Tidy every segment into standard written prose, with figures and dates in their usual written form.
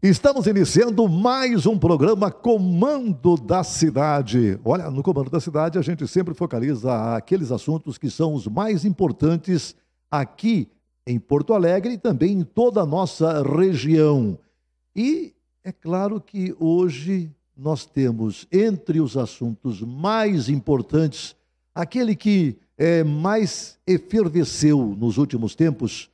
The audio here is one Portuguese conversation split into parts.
Estamos iniciando mais um programa Comando da Cidade. Olha, no Comando da Cidade a gente sempre focaliza aqueles assuntos que são os mais importantes aqui em Porto Alegre e também em toda a nossa região. E é claro que hoje nós temos entre os assuntos mais importantes aquele que mais efervesceu nos últimos tempos.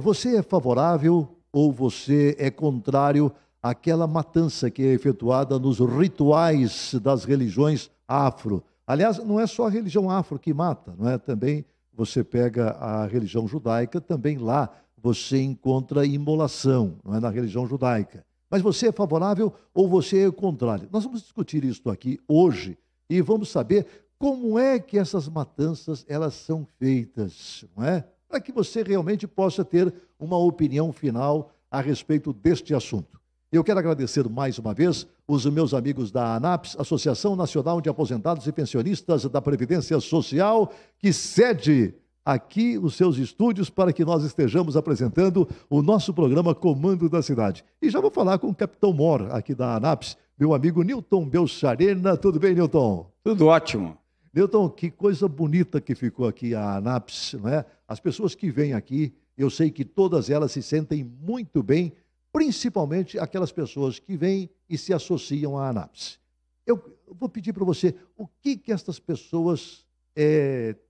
Você é favorável ou você é contrário àquela matança que é efetuada nos rituais das religiões afro? Aliás, não é só a religião afro que mata, não é? Também você pega a religião judaica, também lá você encontra imolação, não é? Na religião judaica. Mas você é favorável ou você é contrário? Nós vamos discutir isso aqui hoje e vamos saber como é que essas matanças elas são feitas, não é? Para que você realmente possa ter uma opinião final a respeito deste assunto. Eu quero agradecer mais uma vez os meus amigos da ANAPS, Associação Nacional de Aposentados e Pensionistas da Previdência Social, que cede aqui os seus estúdios para que nós estejamos apresentando o nosso programa Comando da Cidade. E já vou falar com o Capitão Mor, aqui da ANAPS, meu amigo Nilton Belcharena. Tudo bem, Nilton? Tudo ótimo. Nilton, que coisa bonita que ficou aqui a ANAPS, não é? As pessoas que vêm aqui, eu sei que todas elas se sentem muito bem, principalmente aquelas pessoas que vêm e se associam à ANAPS. Eu vou pedir para você, o que estas pessoas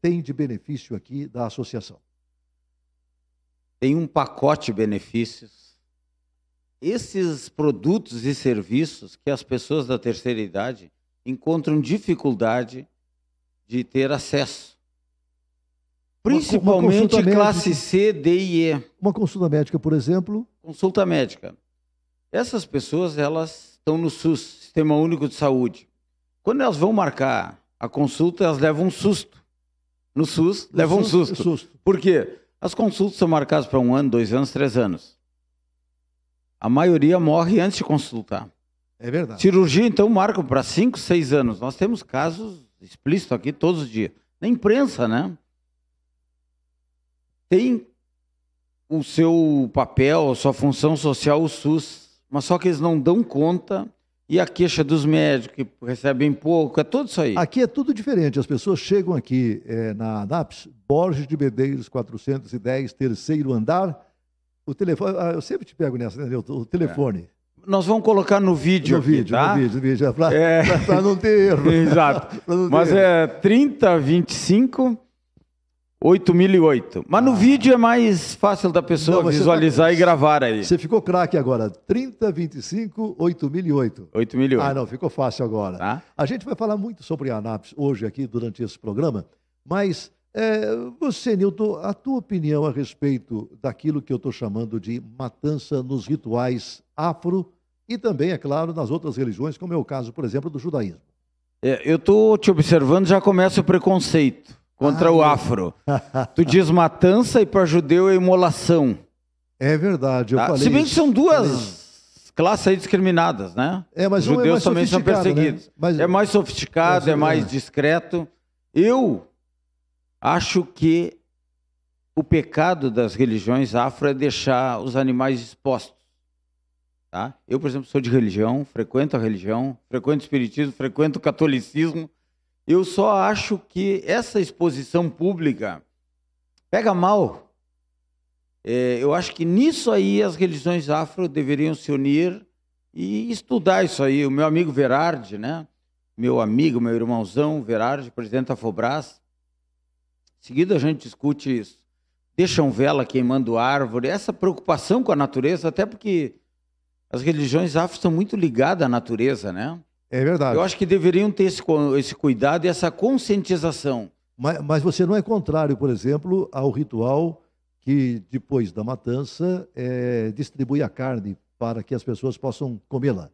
têm de benefício aqui da associação? Tem um pacote de benefícios. Esses produtos e serviços que as pessoas da terceira idade encontram dificuldade de ter acesso. Principalmente classe C, D e E. Uma consulta médica, por exemplo? Consulta médica. Essas pessoas, elas estão no SUS, Sistema Único de Saúde. Quando elas vão marcar a consulta, elas levam um susto. No SUS, levam um susto. Por quê? As consultas são marcadas para 1 ano, 2 anos, 3 anos. A maioria morre antes de consultar. É verdade. Cirurgia, então, marcam para 5, 6 anos. Nós temos casos explícitos aqui todos os dias. Na imprensa, né? Tem o seu papel, a sua função social, o SUS, mas só que eles não dão conta, e a queixa dos médicos que recebem pouco, é tudo isso aí. Aqui é tudo diferente, as pessoas chegam aqui na ANAPS, Borges de Medeiros, 410, terceiro andar, o telefone, eu sempre te pego nessa, né, o telefone. Nós vamos colocar no vídeo aqui, tá? No vídeo, para não ter erro. Exato. Mas é 3025 8008. Mas no vídeo é mais fácil da pessoa visualizar e gravar aí. Você ficou craque agora. 3025 8008. 8008. Ah, não, ficou fácil agora. Tá? A gente vai falar muito sobre a ANAPS hoje aqui durante esse programa, mas você, Nilton, a tua opinião a respeito daquilo que eu estou chamando de matança nos rituais afro e também, é claro, nas outras religiões, como é o caso, por exemplo, do judaísmo. Eu estou te observando, já começa o preconceito contra o afro. Tu diz matança e para judeu é imolação. É verdade, eu falei. Se bem que são duas classes aí discriminadas, né? Mas os judeus também são perseguidos. Né? Mas, é mais sofisticado, é mais discreto. Eu acho que o pecado das religiões afro é deixar os animais expostos. Tá? Eu, por exemplo, sou de religião, frequento o espiritismo, frequento o catolicismo. Eu só acho que essa exposição pública pega mal. Eu acho que nisso aí as religiões afro deveriam se unir e estudar isso aí. O meu amigo Verardi, né? Meu amigo, meu irmãozão Verardi, presidente da FOBRAS. Em seguida a gente discute isso. Deixam vela queimando árvore, essa preocupação com a natureza, até porque as religiões afro estão muito ligadas à natureza, né? É verdade. Eu acho que deveriam ter esse cuidado e essa conscientização. Mas você não é contrário, por exemplo, ao ritual que, depois da matança, distribui a carne para que as pessoas possam comê-la?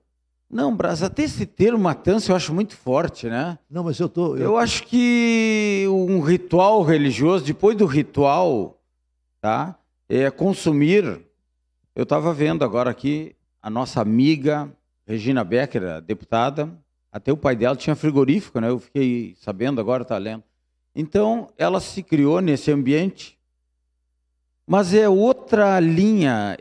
Não, Brás, até esse termo matança eu acho muito forte, né? Não, mas eu acho que um ritual religioso, depois do ritual, tá? É consumir. Eu estava vendo agora aqui a nossa amiga Regina Becker, a deputada, até o pai dela tinha frigorífico, né? Eu fiquei sabendo agora, tá lendo. Então, ela se criou nesse ambiente, mas é outra linha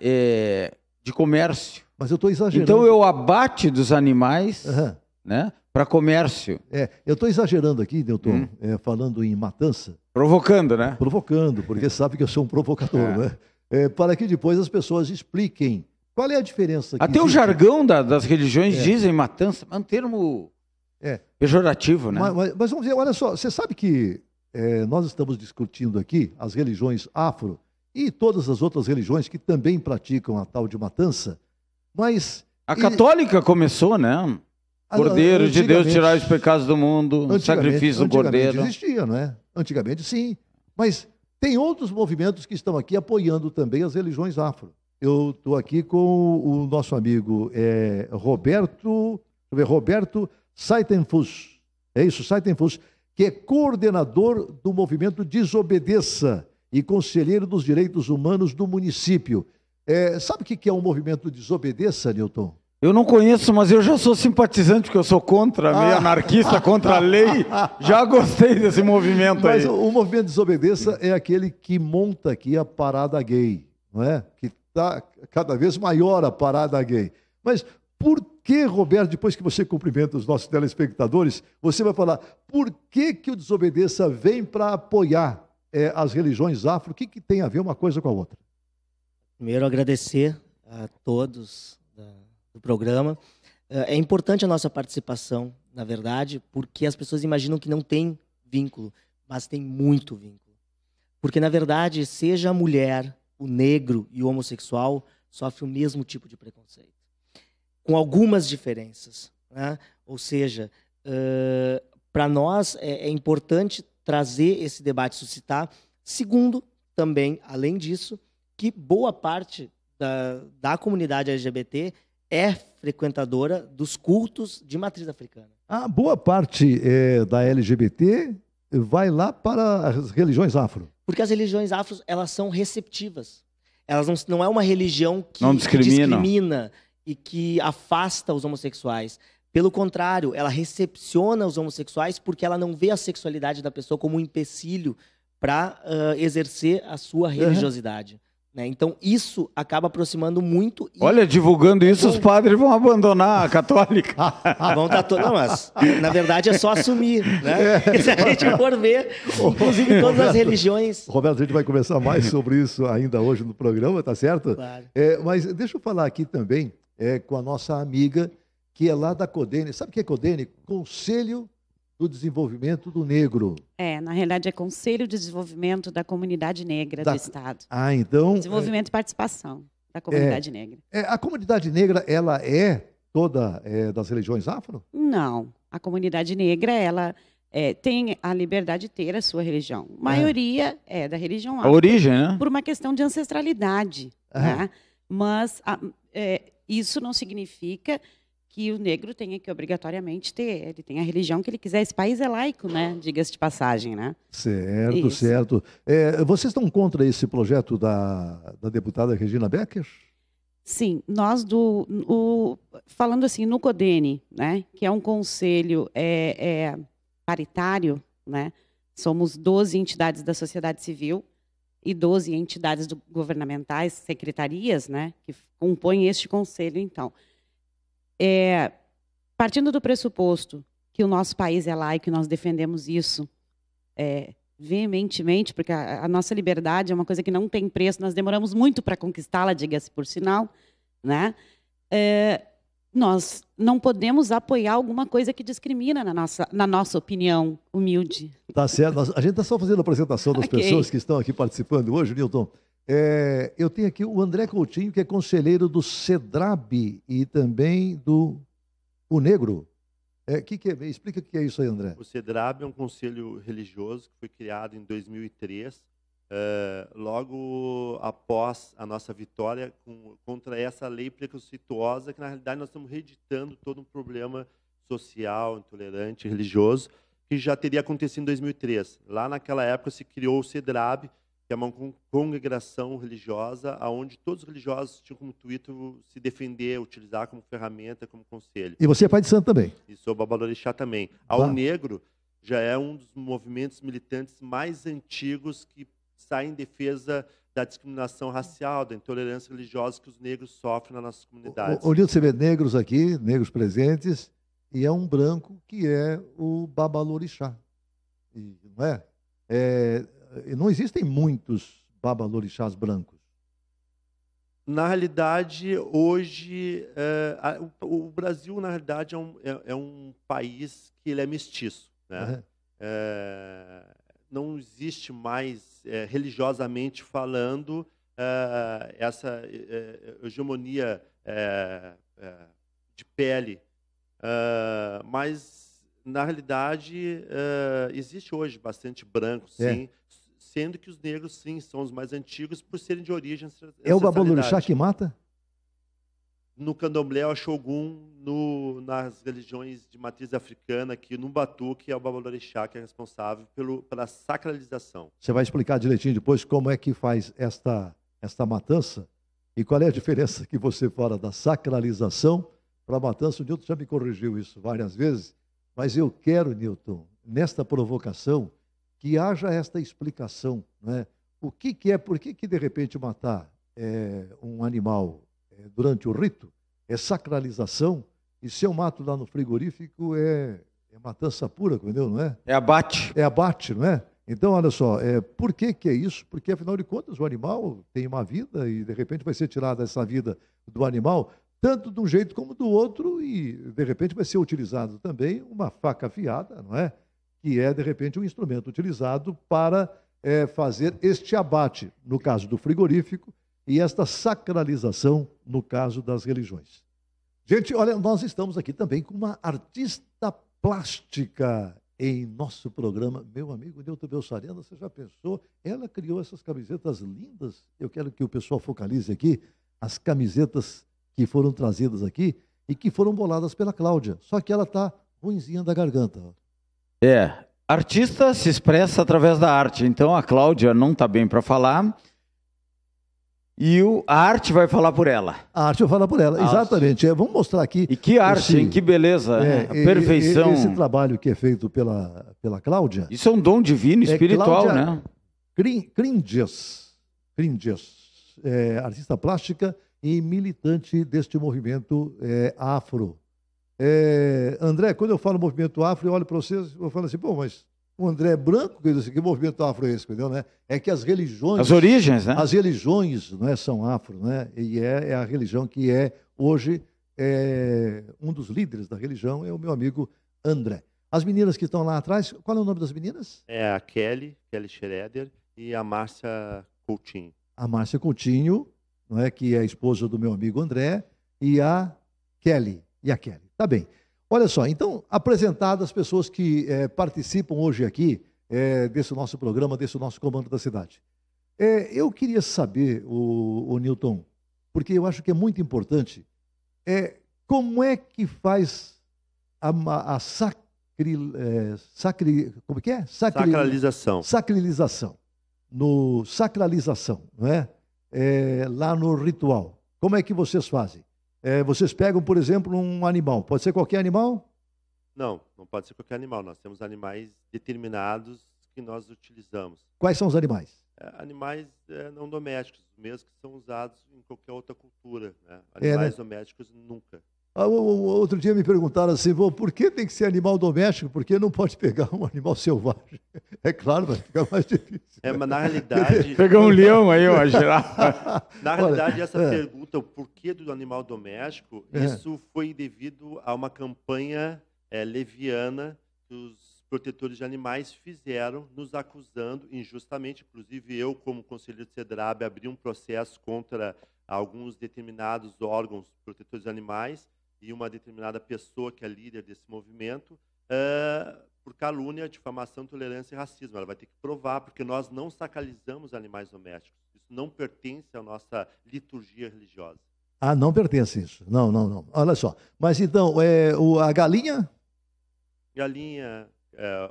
de comércio. Mas eu estou exagerando. Então, é o abate dos animais, né, para comércio. Eu estou exagerando aqui, Newton, falando em matança. Provocando, né? Provocando, porque sabe que eu sou um provocador, né? Para que depois as pessoas expliquem qual é a diferença. Até o jargão das religiões dizem matança, é um termo pejorativo, né? Mas vamos ver, olha só, você sabe que nós estamos discutindo aqui as religiões afro e todas as outras religiões que também praticam a tal de matança, mas... A católica começou, né? Cordeiro de Deus tirar os pecados do mundo, sacrifício do cordeiro. Existia, não é? Antigamente sim, mas tem outros movimentos que estão aqui apoiando também as religiões afro. Eu estou aqui com o nosso amigo Roberto Saitenfus, é isso, Saitenfus, que é coordenador do movimento Desobedeça e conselheiro dos direitos humanos do município. Sabe o que é o movimento Desobedeça, Newton? Eu não conheço, mas eu já sou simpatizante, porque eu sou meio anarquista, contra a lei. Já gostei desse movimento aí. Mas o movimento Desobedeça é aquele que monta aqui a parada gay, não é? Que está cada vez maior a parada gay. Mas por que, Roberto, depois que você cumprimenta os nossos telespectadores, você vai falar por que o Desobedeça vem para apoiar as religiões afro? O que tem a ver uma coisa com a outra? Primeiro, agradecer a todos do programa. É importante a nossa participação, na verdade, porque as pessoas imaginam que não tem vínculo, mas tem muito vínculo. Porque, na verdade, seja a mulher, o negro e o homossexual sofrem o mesmo tipo de preconceito, com algumas diferenças, né? Ou seja, para nós é importante trazer esse debate, suscitar. Segundo, também, além disso, que boa parte da comunidade LGBT é frequentadora dos cultos de matriz africana. A boa parte da LGBT vai lá para as religiões afro. Porque as religiões afro, elas são receptivas. Elas não é uma religião que discrimina e que afasta os homossexuais. Pelo contrário, ela recepciona os homossexuais porque ela não vê a sexualidade da pessoa como um empecilho para exercer a sua religiosidade. Né? Então, isso acaba aproximando muito. Olha, divulgando isso, os padres vão abandonar a católica. Vão não, mas, na verdade, é só assumir. Né? Se a gente for ver, inclusive todas as religiões... Roberto, a gente vai conversar mais sobre isso ainda hoje no programa, tá certo? Claro. Mas deixa eu falar aqui também com a nossa amiga, que é lá da CODENE. Sabe o que é CODENE? Conselho do Desenvolvimento do Negro. Na realidade é Conselho de Desenvolvimento da Comunidade Negra do Estado. Então... Desenvolvimento e participação da comunidade negra. A comunidade negra, ela é toda das religiões afro? Não. A comunidade negra, ela tem a liberdade de ter a sua religião. A maioria é da religião afro. A origem, né? Por uma questão de ancestralidade. Né? Mas isso não significa que o negro tenha que obrigatoriamente ter. Ele tem a religião que ele quiser. Esse país é laico, né? Diga-se de passagem, né? Certo, Isso. certo. Vocês estão contra esse projeto da deputada Regina Becker? Sim, nós falando assim no CODENE, né? Que é um conselho paritário, né? Somos 12 entidades da sociedade civil e 12 entidades governamentais, secretarias, né? Que compõem este conselho, então. Partindo do pressuposto que o nosso país é laico e nós defendemos isso veementemente, porque a nossa liberdade é uma coisa que não tem preço, nós demoramos muito para conquistá-la, diga-se por sinal, né? Nós não podemos apoiar alguma coisa que discrimina na nossa opinião humilde. Tá certo. A gente está só fazendo a apresentação das pessoas que estão aqui participando hoje, Newton. Eu tenho aqui o André Coutinho, que é conselheiro do CEDRAB e também do Negro. Explica o que é isso aí, André. O CEDRAB é um conselho religioso que foi criado em 2003, logo após a nossa vitória contra essa lei preconceituosa, que na realidade nós estamos reeditando todo um problema social, intolerante, religioso, que já teria acontecido em 2003. Lá naquela época se criou o CEDRAB, que é uma congregação religiosa, onde todos os religiosos tinham como intuito se defender, utilizar como ferramenta, como conselho. E você é pai de santo também? E sou babalorixá também. Ao Negro já é um dos movimentos militantes mais antigos que saem em defesa da discriminação racial, da intolerância religiosa que os negros sofrem nas nossas comunidades. O Nilton, você vê negros aqui, negros presentes, e é um branco que é o Babalorixá. Não é? Não existem muitos Babalorixás brancos. Na realidade, hoje, o Brasil, na realidade, é um país que ele é mestiço, né? Não existe mais, religiosamente falando, essa hegemonia de pele. Mas, na realidade, existe hoje bastante branco, sim, sendo que os negros, sim, são os mais antigos por serem de origem ancestralidade. É o Babalorixá que mata? No Candomblé, o Xogum, nas religiões de matriz africana, aqui no Batuque, é o Babalorixá que é responsável pela sacralização. Você vai explicar direitinho depois como é que faz esta matança e qual é a diferença que você fala da sacralização para a matança. O Nilton já me corrigiu isso várias vezes, mas eu quero, Nilton, nesta provocação, que haja esta explicação, né? Por que de repente matar um animal durante o rito é sacralização, e se eu mato lá no frigorífico é matança pura, entendeu? Não é? É abate. É abate, não é? Então, olha só, por que é isso? Porque, afinal de contas, o animal tem uma vida e, de repente, vai ser tirada essa vida do animal, tanto de um jeito como do outro, e, de repente, vai ser utilizado também uma faca afiada, não é? Que é, de repente, um instrumento utilizado para fazer este abate, no caso do frigorífico, e esta sacralização, no caso das religiões. Gente, olha, nós estamos aqui também com uma artista plástica em nosso programa. Meu amigo Nilton Belsariana, você já pensou? Ela criou essas camisetas lindas. Eu quero que o pessoal focalize aqui as camisetas que foram trazidas aqui e que foram boladas pela Cláudia. Só que ela está ruinzinha da garganta. Artista se expressa através da arte. Então a Cláudia não está bem para falar e a arte vai falar por ela. A arte vai falar por ela, exatamente. Vamos mostrar aqui. E que arte, hein? Que beleza, a perfeição. Esse trabalho que é feito pela Cláudia. Isso é um dom divino, espiritual, né? Cringes, artista plástica e militante deste movimento afro. André, quando eu falo movimento afro, eu olho para vocês e falo assim, pô, mas o André é branco, que movimento afro é esse, entendeu, né? É que as religiões... As origens, né? As religiões, né, são afro, né? E é a religião que hoje, um dos líderes da religião é o meu amigo André. As meninas que estão lá atrás, qual é o nome das meninas? É a Kelly Schroeder e a Márcia Coutinho. A Márcia Coutinho, não é, que é a esposa do meu amigo André, e a Kelly. Tá bem. Olha só, então, apresentadas as pessoas que participam hoje aqui desse nosso programa, desse nosso Comando da Cidade. Eu queria saber, o Nilton, porque eu acho que é muito importante, como é que faz a sacralização. Sacralização, não é? Lá no ritual. Como é que vocês fazem? Vocês pegam, por exemplo, um animal. Pode ser qualquer animal? Não pode ser qualquer animal. Nós temos animais determinados que nós utilizamos. Quais são os animais? Animais não domésticos, mesmo que são usados em qualquer outra cultura. Né? Animais domésticos, nunca. Outro dia me perguntaram assim, por que tem que ser animal doméstico? Por que não pode pegar um animal selvagem? É claro, vai ficar mais difícil. Mas na realidade... Pegar um leão aí, uma girafa. Na realidade, essa pergunta, o porquê do animal doméstico, isso foi devido a uma campanha leviana que os protetores de animais fizeram, nos acusando injustamente. Inclusive, eu, como conselheiro do CEDRAB, abri um processo contra alguns determinados órgãos protetores de animais e uma determinada pessoa que é líder desse movimento, por calúnia, difamação, intolerância e racismo. Ela vai ter que provar, porque nós não sacralizamos animais domésticos. Isso não pertence à nossa liturgia religiosa. Ah, não pertence isso. Não. Olha só. Mas então, a galinha? Galinha,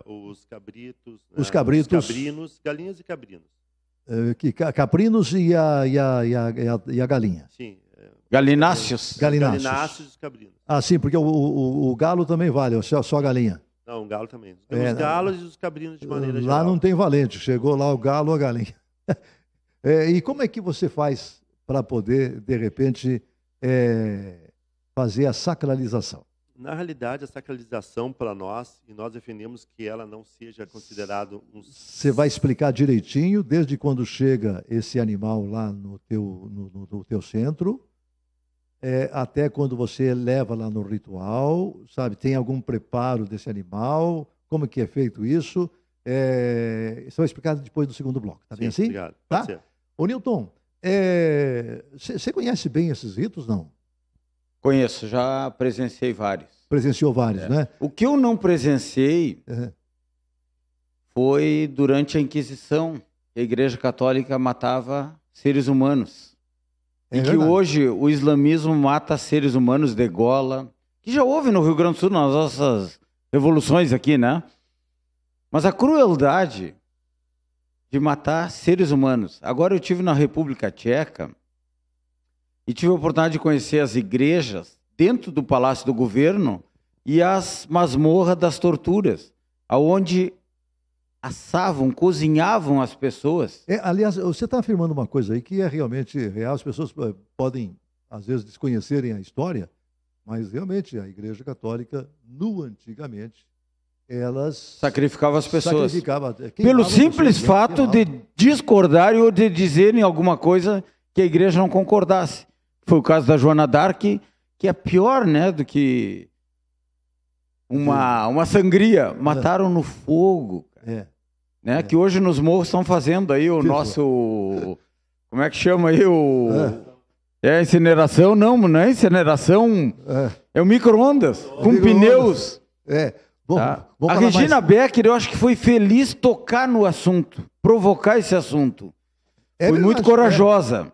os cabritos. Os cabritos. Os cabrinos, galinhas e cabrinos. Caprinos e a galinha. Sim. Galináceos. Galináceos e cabrinos. Ah, sim, porque o galo também vale, só a galinha. Não, o galo também. Os galos e os cabrinos de maneira geral. Lá não tem valente, chegou lá o galo ou a galinha. E como é que você faz para poder, de repente, fazer a sacralização? Na realidade, a sacralização para nós, e nós defendemos que ela não seja considerado um... Você vai explicar direitinho, desde quando chega esse animal lá no teu centro, até quando você leva lá no ritual, sabe? Tem algum preparo desse animal? Como que é feito isso? Você vai explicar depois do segundo bloco, tá bem assim? Obrigado. Tá? Ô, Nilton, você conhece bem esses ritos, não? Conheço, já presenciei vários. Presenciou vários, né? O que eu não presenciei foi durante a Inquisição. A Igreja Católica matava seres humanos. E que hoje o islamismo mata seres humanos, degola. Que já houve no Rio Grande do Sul, nas nossas revoluções aqui, né? Mas a crueldade de matar seres humanos. Agora eu estive na República Tcheca e tive a oportunidade de conhecer as igrejas dentro do Palácio do Governo e as masmorras das torturas, aonde assavam, cozinhavam as pessoas. Aliás, você está afirmando uma coisa aí que é realmente real. As pessoas podem, às vezes, desconhecerem a história, mas realmente a Igreja Católica, antigamente, elas sacrificavam as pessoas. Pelo simples fato de discordarem ou de dizerem alguma coisa que a igreja não concordasse. Foi o caso da Joana d'Arc, que é pior, né, do que uma sangria. Mataram no fogo. Né, que hoje nos morros estão fazendo aí o nosso... Como é que chama aí o... incineração? Não é incineração. É o micro-ondas, com pneus. A Regina Becker, eu acho que foi feliz tocar no assunto, provocar esse assunto. Foi muito corajosa.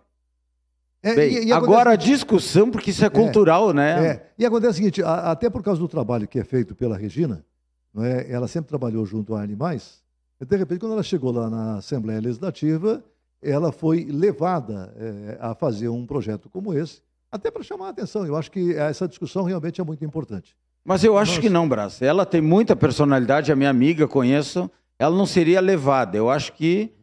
Bem, agora a discussão, porque isso é cultural, né? E acontece o seguinte, até por causa do trabalho que é feito pela Regina, não é? Ela sempre trabalhou junto a animais, e de repente, quando ela chegou lá na Assembleia Legislativa, ela foi levada a fazer um projeto como esse, até para chamar a atenção. Eu acho que essa discussão realmente é muito importante. Mas eu acho que não, Brás. Ela tem muita personalidade, a minha amiga, conheço. Ela não seria levada. Eu acho que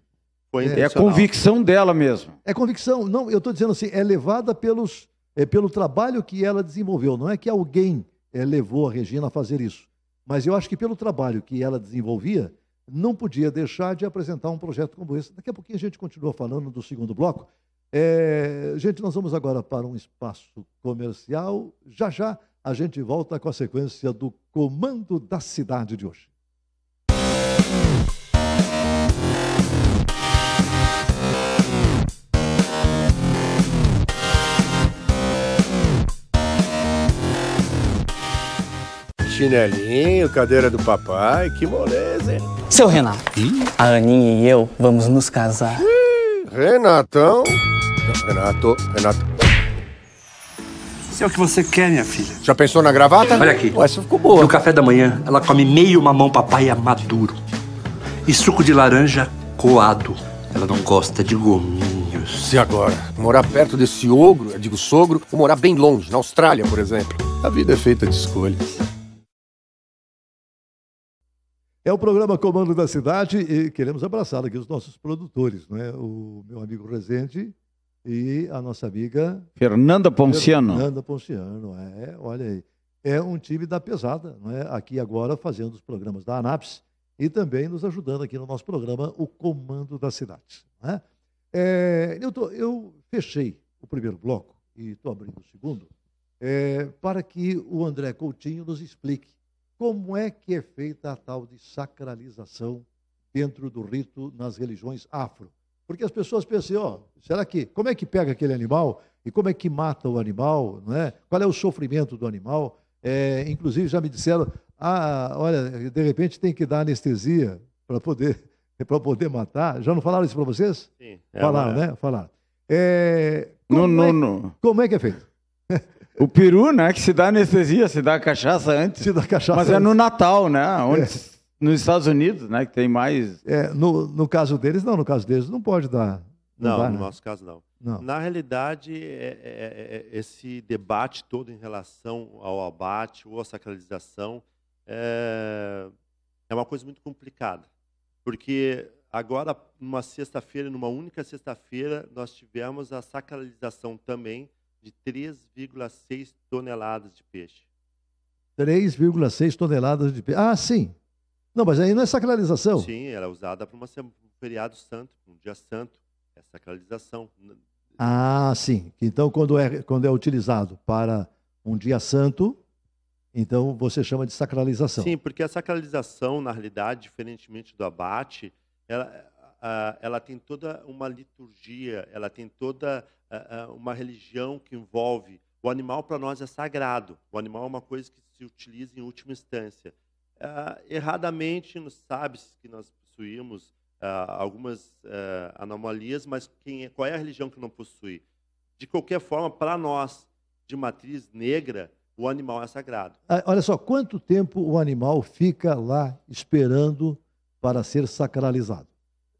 é a convicção dela mesmo. É convicção. Não, eu estou dizendo assim, é levada pelo trabalho que ela desenvolveu. Não é que alguém levou a Regina a fazer isso. Mas eu acho que pelo trabalho que ela desenvolvia, não podia deixar de apresentar um projeto como esse. Daqui a pouquinho a gente continua falando do segundo bloco. Gente, nós vamos agora para um espaço comercial. Já já a gente volta com a sequência do Comando da Cidade de hoje. Chinelinho, cadeira do papai, que moleza, hein? Seu Renato, a Aninha e eu vamos nos casar. Renatão? Não, Renato. Isso é o que você quer, minha filha. Já pensou na gravata? Olha aqui. Ué, essa ficou boa. No café da manhã, ela come meio mamão papaya maduro e suco de laranja coado. Ela não gosta de gominhos. E agora? Morar perto desse sogro, ou morar bem longe, na Austrália, por exemplo? A vida é feita de escolhas. É o programa Comando da Cidade e queremos abraçar aqui os nossos produtores, não é? O meu amigo Rezende e a nossa amiga Fernanda Ponciano. Olha aí. É um time da pesada, não é? Aqui agora fazendo os programas da ANAPS e também nos ajudando aqui no nosso programa, o Comando da Cidade. Não é? Eu fechei o primeiro bloco e estou abrindo o segundo para que o André Coutinho nos explique como é que é feita a tal de sacralização dentro do rito nas religiões afro. Porque as pessoas pensam, como é que pega aquele animal e como é que mata o animal, não é? Qual é o sofrimento do animal? Inclusive já me disseram, olha, de repente tem que dar anestesia para poder matar. Já não falaram isso para vocês? Sim. Falaram, né? Falaram. Não. Como é que é feito? O peru, né? Que se dá anestesia, se dá cachaça antes. Se dá cachaça Mas antes. É no Natal, né? Nos Estados Unidos, né? Que tem mais... No caso deles, não. No caso deles não pode dar. No nosso caso, não. Na realidade, esse debate todo em relação ao abate ou à sacralização é uma coisa muito complicada. Porque Agora, numa sexta-feira, numa única sexta-feira, nós tivemos a sacralização também de 3,6 toneladas de peixe. 3,6 toneladas de peixe. Ah, sim. Não, mas aí não é sacralização. Sim, ela é usada para um feriado santo, um dia santo. É sacralização. Ah, sim. Então, quando é utilizado para um dia santo, então você chama de sacralização. Sim, porque a sacralização, na realidade, diferentemente do abate, ela tem toda uma liturgia, ela tem toda uma religião que envolve. O animal, para nós, é sagrado. O animal é uma coisa que se utiliza em última instância. Erradamente, sabe-se que nós possuímos algumas anomalias, mas qual é a religião que não possui? De qualquer forma, para nós, de matriz negra, o animal é sagrado. Olha só, quanto tempo o animal fica lá esperando para ser sacralizado?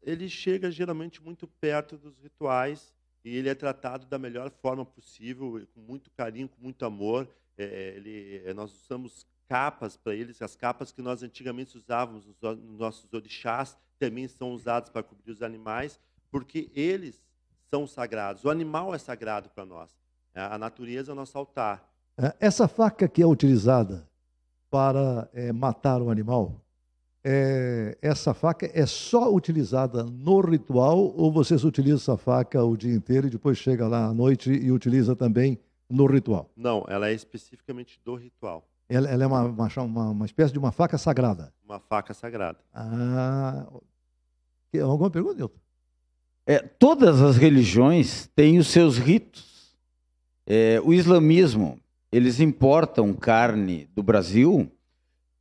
Ele chega geralmente muito perto dos rituais e ele é tratado da melhor forma possível, com muito carinho, com muito amor. Nós usamos capas para eles, as capas que nós antigamente usávamos nos nossos orixás também são usadas para cobrir os animais, porque eles são sagrados. O animal é sagrado para nós. A natureza é o nosso altar. Essa faca que é utilizada para matar o animal, essa faca é só utilizada no ritual ou vocês utilizam essa faca o dia inteiro e depois chega lá à noite e utiliza também no ritual? Não, ela é especificamente do ritual. Ela é uma espécie de uma faca sagrada? Uma faca sagrada. Alguma pergunta, Nilton? Todas as religiões têm os seus ritos. O islamismo, eles importam carne do Brasil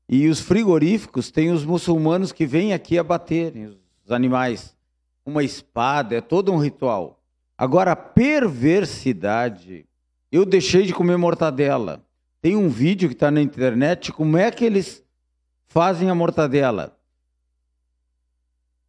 e os frigoríficos têm os muçulmanos que vêm aqui abaterem os animais. Uma espada, é todo um ritual. Agora, a perversidade, eu deixei de comer mortadela. Tem um vídeo que está na internet, como é que eles fazem a mortadela.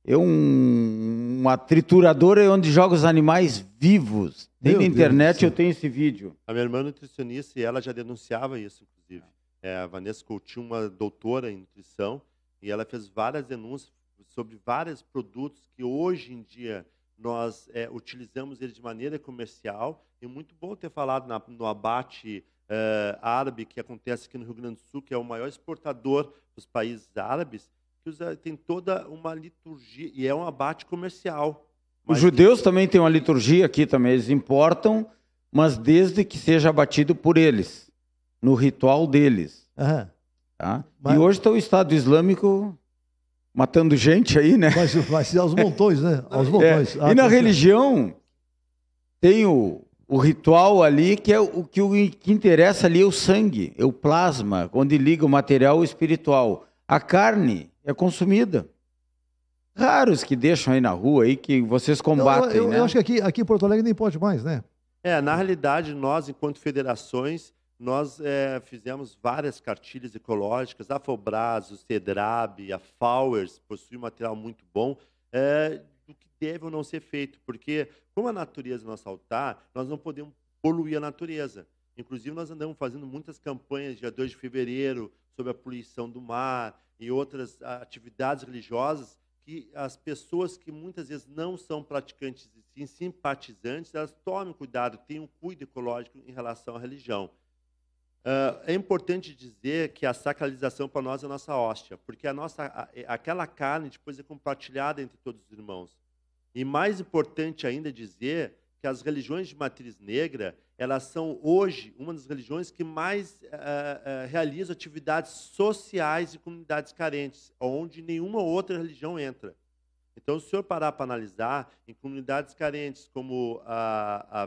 Uma trituradora onde joga os animais vivos. Tem na internet, eu tenho esse vídeo. A minha irmã é nutricionista e ela já denunciava isso, inclusive. A Vanessa Coutinho, uma doutora em nutrição, e ela fez várias denúncias sobre vários produtos que hoje em dia nós utilizamos eles de maneira comercial. E muito bom ter falado no abate árabe que acontece aqui no Rio Grande do Sul, que é o maior exportador dos países árabes, que tem toda uma liturgia, e é um abate comercial. Os judeus também têm uma liturgia aqui também, eles importam, mas desde que seja abatido por eles, no ritual deles. Tá? E hoje está o Estado Islâmico matando gente aí, né? Mas aos montões, né? Aos montões. E na religião tem o ritual ali, que é o que interessa ali é o sangue, é o plasma, onde liga o material espiritual. A carne é consumida. Raros que deixam aí na rua, aí que vocês combatem, né? Eu acho que aqui em Porto Alegre nem pode mais, né? Na realidade, nós, enquanto federações, nós fizemos várias cartilhas ecológicas, a Fobras, o CEDRAB, a Fowers, possui um material muito bom, do que deve ou não ser feito, porque como a natureza é nosso altar, nós não podemos poluir a natureza. Inclusive, nós andamos fazendo muitas campanhas, dia 2 de fevereiro, sobre a poluição do mar e outras atividades religiosas, que as pessoas que muitas vezes não são praticantes e sim simpatizantes, elas tomem cuidado, tenham um cuidado ecológico em relação à religião. É importante dizer que a sacralização para nós é a nossa hóstia, porque aquela carne depois é compartilhada entre todos os irmãos. E mais importante ainda dizer que as religiões de matriz negra, elas são hoje uma das religiões que mais realizam atividades sociais em comunidades carentes, onde nenhuma outra religião entra. Então, se o senhor parar para analisar, em comunidades carentes, como a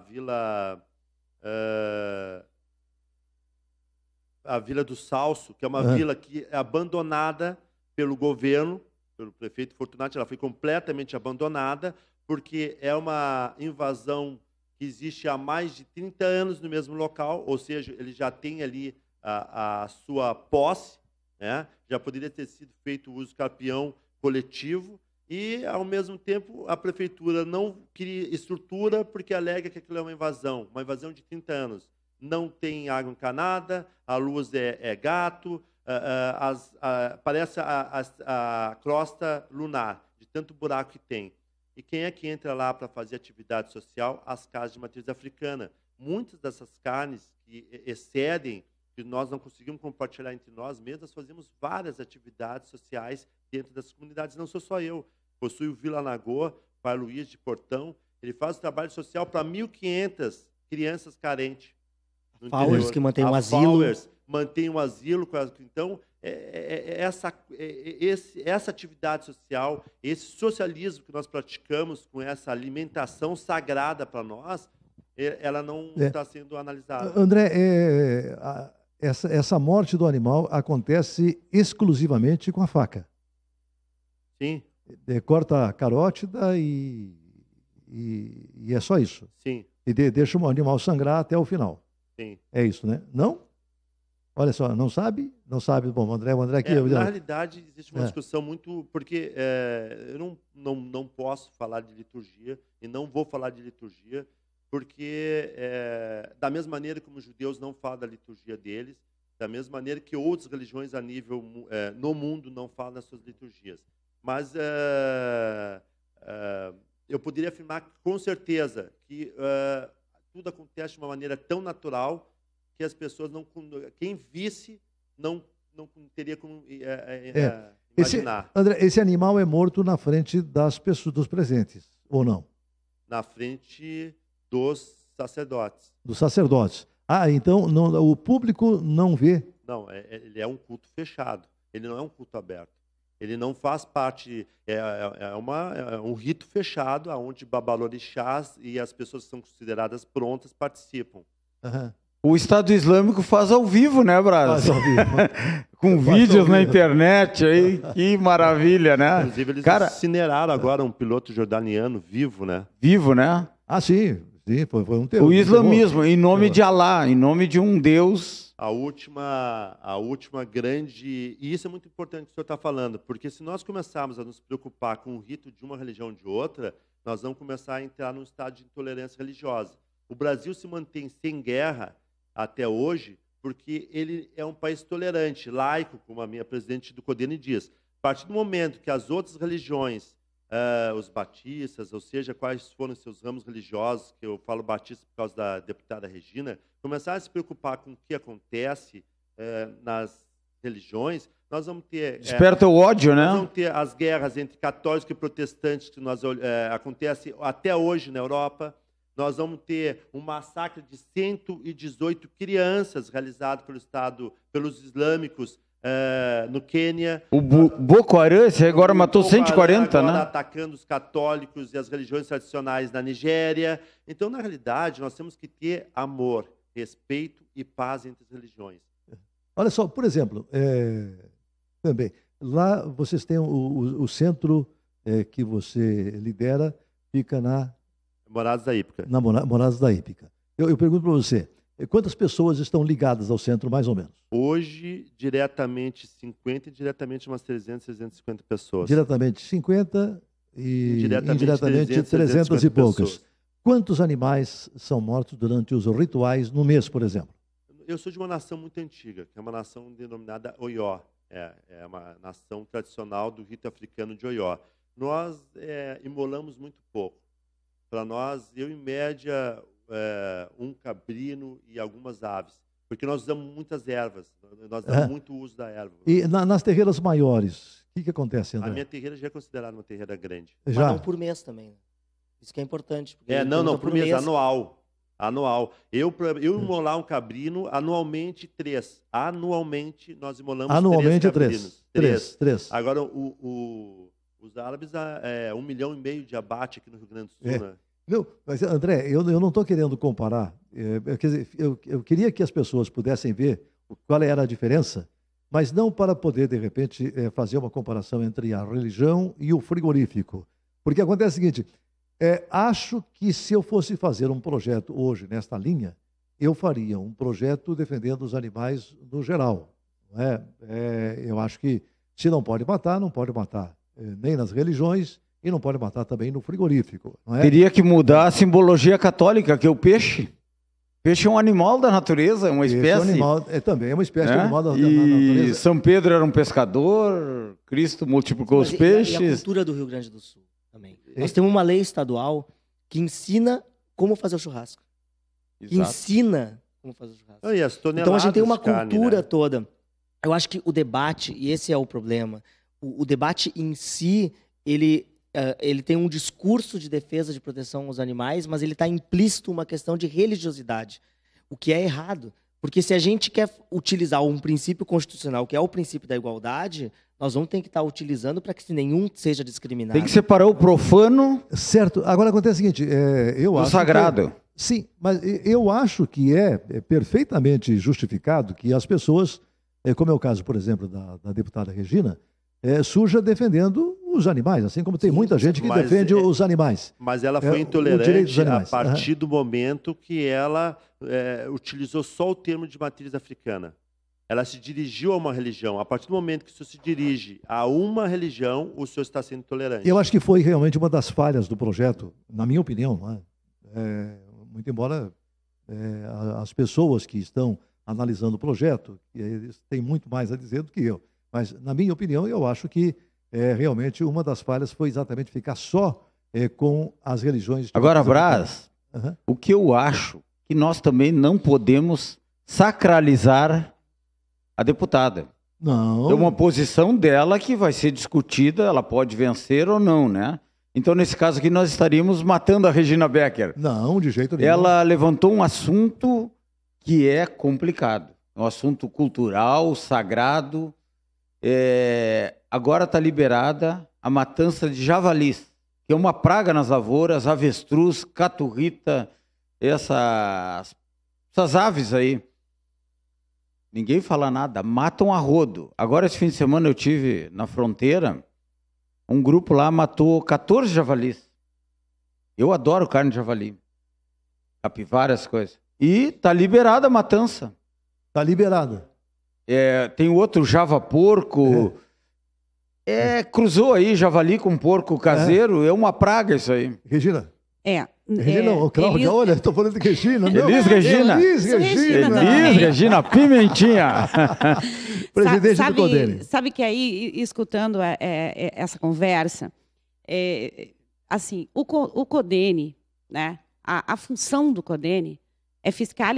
Vila do Salso, que é uma vila que é abandonada pelo governo, pelo prefeito Fortunato, ela foi completamente abandonada, porque é uma invasão que existe há mais de 30 anos no mesmo local, ou seja, ele já tem ali a sua posse, né? Já poderia ter sido feito o uso capião coletivo, e, ao mesmo tempo, a prefeitura não cria estrutura porque alega que aquilo é uma invasão de 30 anos. Não tem água encanada, a luz é gato, parece a crosta lunar, de tanto buraco que tem. E quem é que entra lá para fazer atividade social? As casas de matriz africana. Muitas dessas carnes que excedem, que nós não conseguimos compartilhar entre nós mesmos, nós fazemos várias atividades sociais dentro das comunidades. Não sou só eu. Possui o Vila Lagoa, Pai Luiz de Portão. Ele faz trabalho social para 1.500 crianças carentes. Fowers, que mantém um asilo. Fowers mantém um asilo. Então, essa atividade social, esse socialismo que nós praticamos com essa alimentação sagrada para nós, ela não está sendo analisada. André, essa morte do animal acontece exclusivamente com a faca. Sim. Corta a carótida e é só isso. Sim. E deixa o animal sangrar até o final. Sim. É isso, né? Não? Olha só, não sabe? Não sabe. Bom, o André aqui... Na realidade, existe uma discussão muito... Porque eu não posso falar de liturgia e não vou falar de liturgia, porque da mesma maneira como os judeus não falam da liturgia deles, da mesma maneira que outras religiões a nível no mundo não falam das suas liturgias. Mas eu poderia afirmar com certeza que tudo acontece de uma maneira tão natural que as pessoas quem visse não teria como imaginar. André, esse animal é morto na frente das pessoas, dos presentes, ou não? Na frente dos sacerdotes. Dos sacerdotes. Então o público não vê? Não, ele é um culto fechado. Ele não é um culto aberto. Ele não faz parte... É um rito fechado, onde babalorixás e as pessoas que são consideradas prontas participam. Uhum. O Estado Islâmico faz ao vivo, né, Brasil? Faz ao vivo. Com vídeos na internet aí, que maravilha, né? Inclusive, eles incineraram agora um piloto jordaniano vivo, né? Vivo, né? Ah, sim. Foi um terror. O islamismo, em nome de Alá, em nome de um Deus. A última grande... E isso é muito importante que o senhor está falando, porque se nós começarmos a nos preocupar com o rito de uma religião ou de outra, nós vamos começar a entrar num estado de intolerância religiosa. O Brasil se mantém sem guerra até hoje porque ele é um país tolerante, laico, como a minha presidente do Codene diz. A partir do momento que as outras religiões, os batistas, ou seja, quais foram os seus ramos religiosos, que eu falo batista por causa da deputada Regina, começar a se preocupar com o que acontece nas religiões, nós vamos ter... Desperta o ódio, né? Nós vamos ter as guerras entre católicos e protestantes que acontecem até hoje na Europa. Nós vamos ter um massacre de 118 crianças realizado pelos islâmicos no Quênia. O Boko Haram agora matou 140, agora né? Atacando os católicos e as religiões tradicionais na Nigéria. Então, na realidade, nós temos que ter amor, respeito e paz entre as religiões. Olha só, por exemplo, também, lá vocês têm o centro que você lidera, fica na... Moradas da Hípica. Na Moradas da Hípica. Eu pergunto para você, quantas pessoas estão ligadas ao centro, mais ou menos? Hoje, diretamente 50 e indiretamente umas 300, 350 pessoas. Diretamente 50 e indiretamente 300 e poucas. Pessoas. Quantos animais são mortos durante os rituais no mês, por exemplo? Eu sou de uma nação muito antiga, que é uma nação denominada Oió. É uma nação tradicional do rito africano de Oió. Nós imolamos muito pouco. Para nós, em média, um cabrino e algumas aves. Porque nós usamos muitas ervas, nós damos muito uso da erva. E nas terreiras maiores, o que acontece, André? A minha terreira já é considerada uma terreira grande. Já? Mas não por mês também. Isso que é importante. Não, por mês, anual. Eu imolar um cabrino, anualmente 3. Anualmente, nós imolamos 3 cabrinos. 3. Agora, os árabes, 1,5 milhão de abate aqui no Rio Grande do Sul, né? Não, mas, André, eu não estou querendo comparar. Quer dizer, eu queria que as pessoas pudessem ver qual era a diferença, mas não para poder, de repente, fazer uma comparação entre a religião e o frigorífico. Porque acontece o seguinte, acho que se eu fosse fazer um projeto hoje nesta linha, eu faria um projeto defendendo os animais no geral. Não é? Eu acho que se não pode matar, não pode matar. Nem nas religiões e não pode matar também no frigorífico. Não é? Teria que mudar a simbologia católica, que é o peixe. Peixe é um animal da natureza, uma espécie. É um animal, também é uma espécie de animal da natureza. E São Pedro era um pescador, Cristo multiplicou os peixes. E a cultura do Rio Grande do Sul também. Nós temos uma lei estadual que ensina como fazer o churrasco. Exato. Que ensina como fazer o churrasco. Então a gente tem uma carne, cultura né? toda. Eu acho que o debate, e esse é o problema, o debate em si, ele tem um discurso de defesa de proteção aos animais, mas ele está implícito uma questão de religiosidade, o que é errado. Porque se a gente quer utilizar um princípio constitucional, que é o princípio da igualdade, nós vamos ter que estar utilizando para que nenhum seja discriminado. Tem que separar o profano... Certo. Agora acontece o seguinte, eu acho... O sagrado. Sim, mas eu acho que é perfeitamente justificado que as pessoas, como é o caso, por exemplo, da deputada Regina, surja defendendo os animais, assim como tem muita gente que defende os animais. Mas ela foi intolerante a partir do momento que ela utilizou só o termo de matriz africana. Ela se dirigiu a uma religião. A partir do momento que o senhor se dirige a uma religião, o senhor está sendo intolerante. Eu acho que foi realmente uma das falhas do projeto, na minha opinião, não é? Muito embora as pessoas que estão analisando o projeto, eles têm muito mais a dizer do que eu. Mas, na minha opinião, eu acho que realmente uma das falhas foi exatamente ficar só com as religiões. Agora, Braz, o que eu acho que nós também não podemos sacralizar a deputada. Não. É uma posição dela que vai ser discutida, ela pode vencer ou não, né? Então, nesse caso aqui, nós estaríamos matando a Regina Becker. Não, de jeito nenhum. Ela levantou um assunto que é complicado. Um assunto cultural, sagrado. Agora está liberada a matança de javalis, que é uma praga nas lavouras, avestruz, caturrita, essas aves aí. Ninguém fala nada, matam a rodo. Agora, esse fim de semana, eu tive na fronteira, um grupo lá matou 14 javalis. Eu adoro carne de javali, capivara, as coisas. E está liberada a matança. Está liberada. Tem outro java-porco. Cruzou aí javali com porco caseiro. É uma praga isso aí. Regina. Regina, Cláudia, olha, estou falando de Regina. Elis Regina. Elis Regina Pimentinha. Presidente do CODENE. Sabe que aí, escutando essa conversa, assim, o CODENE, né, a função do CODENE é fiscalizar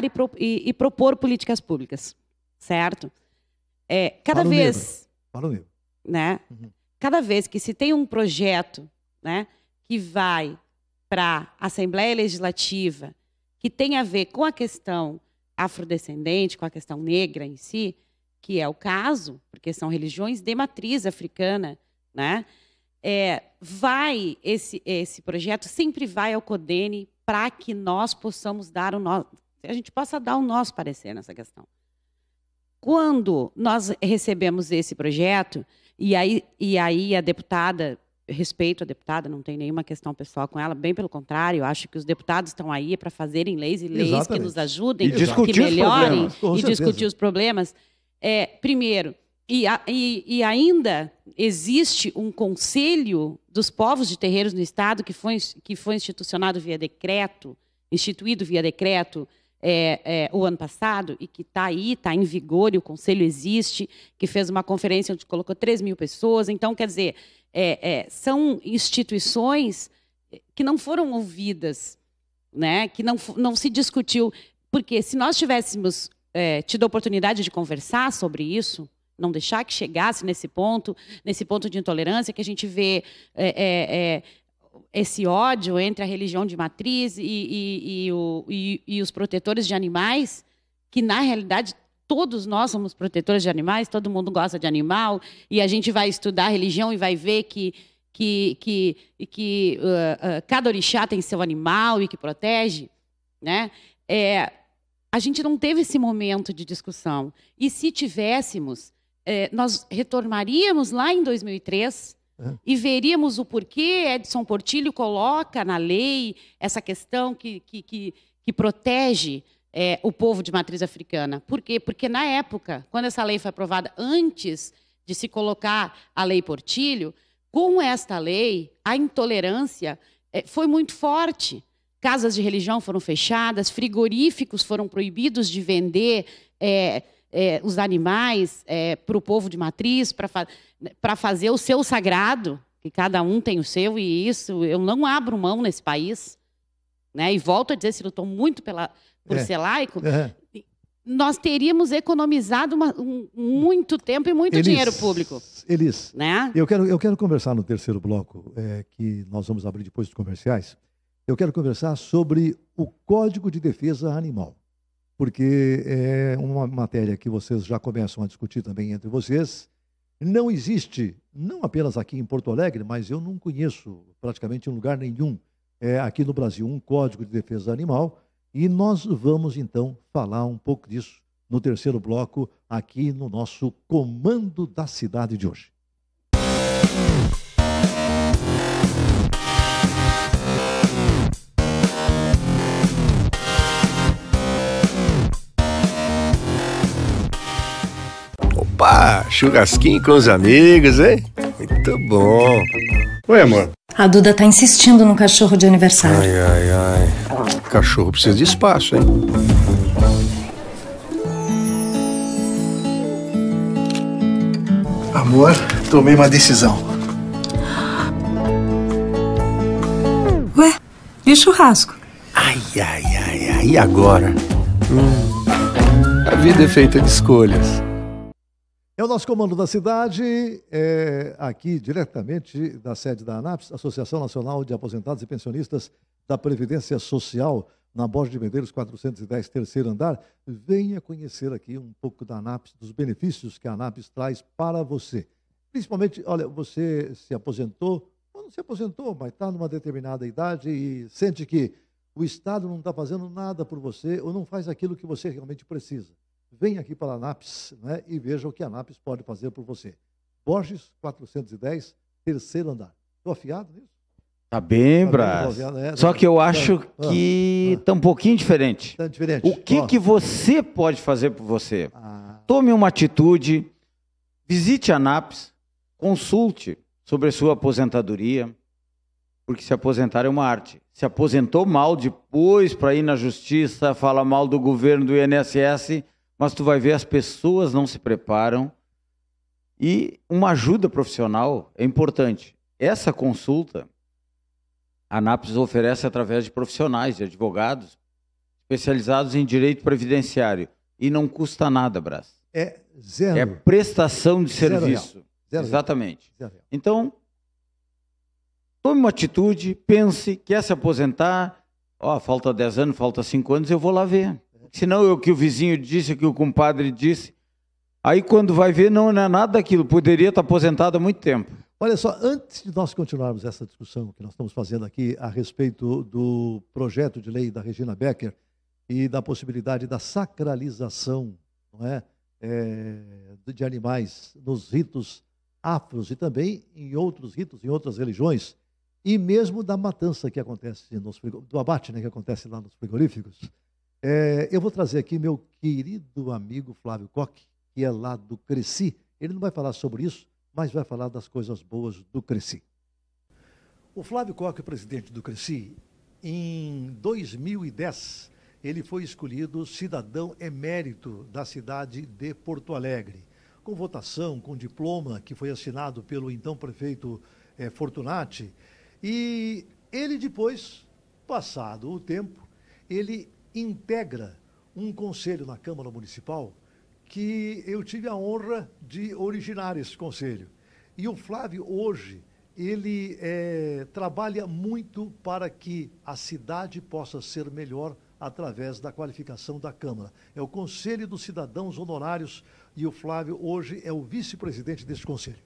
e propor políticas públicas, certo? Cada vez, né, cada vez que se tem um projeto, né, que vai para a Assembleia Legislativa, que tem a ver com a questão afrodescendente, com a questão negra em si, que é o caso, porque são religiões de matriz africana, né? Esse projeto sempre vai ao CODENE para que nós possamos a gente possa dar o nosso parecer nessa questão. Quando nós recebemos esse projeto, e aí a deputada, respeito a deputada, não tem nenhuma questão pessoal com ela, bem pelo contrário, eu acho que os deputados estão aí para fazerem leis que nos ajudem, que melhorem e discutir os problemas. Primeiro, e ainda existe um conselho dos povos de terreiros no Estado que foi instituído via decreto o ano passado, e que está aí, está em vigor, e o conselho existe, que fez uma conferência onde colocou 3.000 pessoas. Então, quer dizer, são instituições que não foram ouvidas, né? Que não se discutiu. Porque se nós tivéssemos tido a oportunidade de conversar sobre isso, não deixar que chegasse nesse ponto de intolerância, que a gente vê esse ódio entre a religião de matriz e os protetores de animais, que, na realidade, todos nós somos protetores de animais, todo mundo gosta de animal, e a gente vai estudar a religião e vai ver que cada orixá tem seu animal e que protege, né? A gente não teve esse momento de discussão. E se tivéssemos, nós retornaríamos lá em 2003 e veríamos o porquê Edson Portillo coloca na lei essa questão que protege o povo de matriz africana. Por quê? Porque, na época, quando essa lei foi aprovada, antes de se colocar a Lei Portillo, com esta lei, a intolerância foi muito forte. casas de religião foram fechadas, frigoríficos foram proibidos de vender os animais para o povo de matriz, para fazer o seu sagrado, que cada um tem o seu, e isso eu não abro mão nesse país. Né? E volto a dizer, se lutou muito por ser laico, nós teríamos economizado muito tempo e muito dinheiro público. Elis, né? eu quero conversar no terceiro bloco, que nós vamos abrir depois dos comerciais. Eu quero conversar sobre o Código de Defesa Animal, porque é uma matéria que vocês já começam a discutir também entre vocês. Não existe, não apenas aqui em Porto Alegre, mas eu não conheço praticamente em lugar nenhum aqui no Brasil um Código de Defesa Animal. E nós vamos, então, falar um pouco disso no terceiro bloco, aqui no nosso Comando da Cidade de hoje. Opa, churrasquinho com os amigos, hein? Muito bom. Oi, amor. A Duda tá insistindo no cachorro de aniversário. Ai. O cachorro precisa de espaço, hein? Amor, tomei uma decisão. Ué, e o churrasco? Ai, e agora? A vida é feita de escolhas. É o nosso Comando da Cidade, aqui diretamente da sede da ANAPS, Associação Nacional de Aposentados e Pensionistas da Previdência Social, na Borges de Medeiros 410, terceiro andar. Venha conhecer aqui um pouco da ANAPS, dos benefícios que a ANAPS traz para você. Principalmente, olha, você se aposentou, ou não se aposentou, mas está numa determinada idade e sente que o Estado não está fazendo nada por você ou não faz aquilo que você realmente precisa. Venha aqui para a ANAPS, né, e veja o que a ANAPS pode fazer por você. Borges 410, terceiro andar. Estou afiado nisso? Tá bem, Brás. Só que eu acho que está um pouquinho diferente. Está diferente. O que você pode fazer por você? Tome uma atitude, visite a ANAPS, consulte sobre a sua aposentadoria, porque se aposentar é uma arte. Se aposentou mal, depois para ir na justiça, fala mal do governo, do INSS, mas tu vai ver, as pessoas não se preparam e uma ajuda profissional é importante. Essa consulta, a ANAPS oferece através de profissionais, de advogados, especializados em direito previdenciário. E não custa nada, Brás. É zero. É prestação de serviço. Zero. Exatamente. Zero. Então, tome uma atitude, pense, quer se aposentar, falta 10 anos, falta 5 anos, eu vou lá ver. Senão é o que o vizinho disse, o que o compadre disse. Aí quando vai ver, não é nada daquilo, poderia estar aposentado há muito tempo. Olha só, antes de nós continuarmos essa discussão que nós estamos fazendo aqui a respeito do projeto de lei da Regina Becker e da possibilidade da sacralização, não é, de animais nos ritos afros e também em outros ritos, em outras religiões, e mesmo da matança que acontece, do abate, né, que acontece lá nos frigoríficos, eu vou trazer aqui meu querido amigo Flávio Koch, que é lá do Cresci. Ele não vai falar sobre isso, mas vai falar das coisas boas do Cresci. O Flávio Koch, presidente do Cresci, em 2010, ele foi escolhido cidadão emérito da cidade de Porto Alegre, com votação, com diploma, que foi assinado pelo então prefeito Fortunati. E ele depois, passado o tempo, ele integra um conselho na Câmara Municipal que eu tive a honra de originar esse conselho. E o Flávio, hoje, ele trabalha muito para que a cidade possa ser melhor através da qualificação da Câmara. É o Conselho dos Cidadãos Honorários e o Flávio, hoje, é o vice-presidente desse conselho.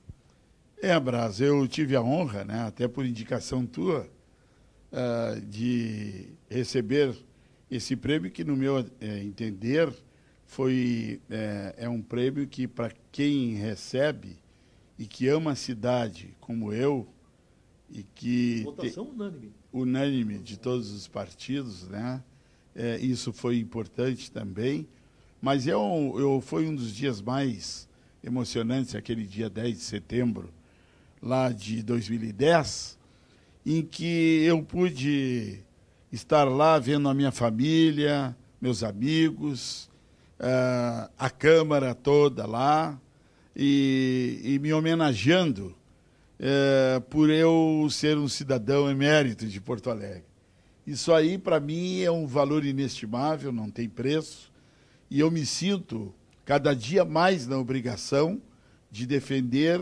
Brás, eu tive a honra, né, até por indicação tua, de receber esse prêmio que, no meu entender, é um prêmio que, para quem recebe e que ama a cidade, como eu, e que... Votação unânime de todos os partidos, né? Isso foi importante também, mas foi um dos dias mais emocionantes, aquele dia 10 de setembro, lá de 2010, em que eu pude estar lá vendo a minha família, meus amigos, a Câmara toda lá, e me homenageando por eu ser um cidadão emérito de Porto Alegre. Isso aí, para mim, é um valor inestimável, não tem preço, e eu me sinto cada dia mais na obrigação de defender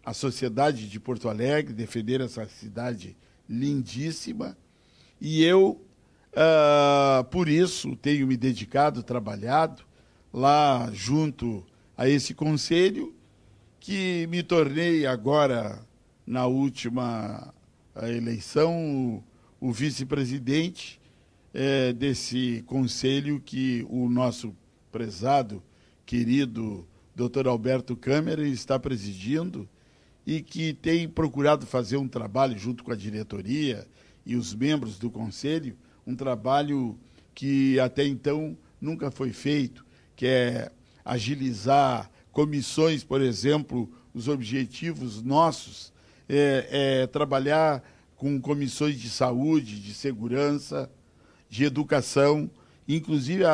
a sociedade de Porto Alegre, defender essa cidade lindíssima, e eu, por isso, tenho me dedicado, trabalhado lá junto a esse conselho, que me tornei agora, na última eleição, o vice-presidente desse conselho que o nosso prezado, querido Dr. Alberto Câmara está presidindo e que tem procurado fazer um trabalho junto com a diretoria e os membros do conselho, um trabalho que até então nunca foi feito, que é agilizar comissões, por exemplo, os objetivos nossos, trabalhar com comissões de saúde, de segurança, de educação, inclusive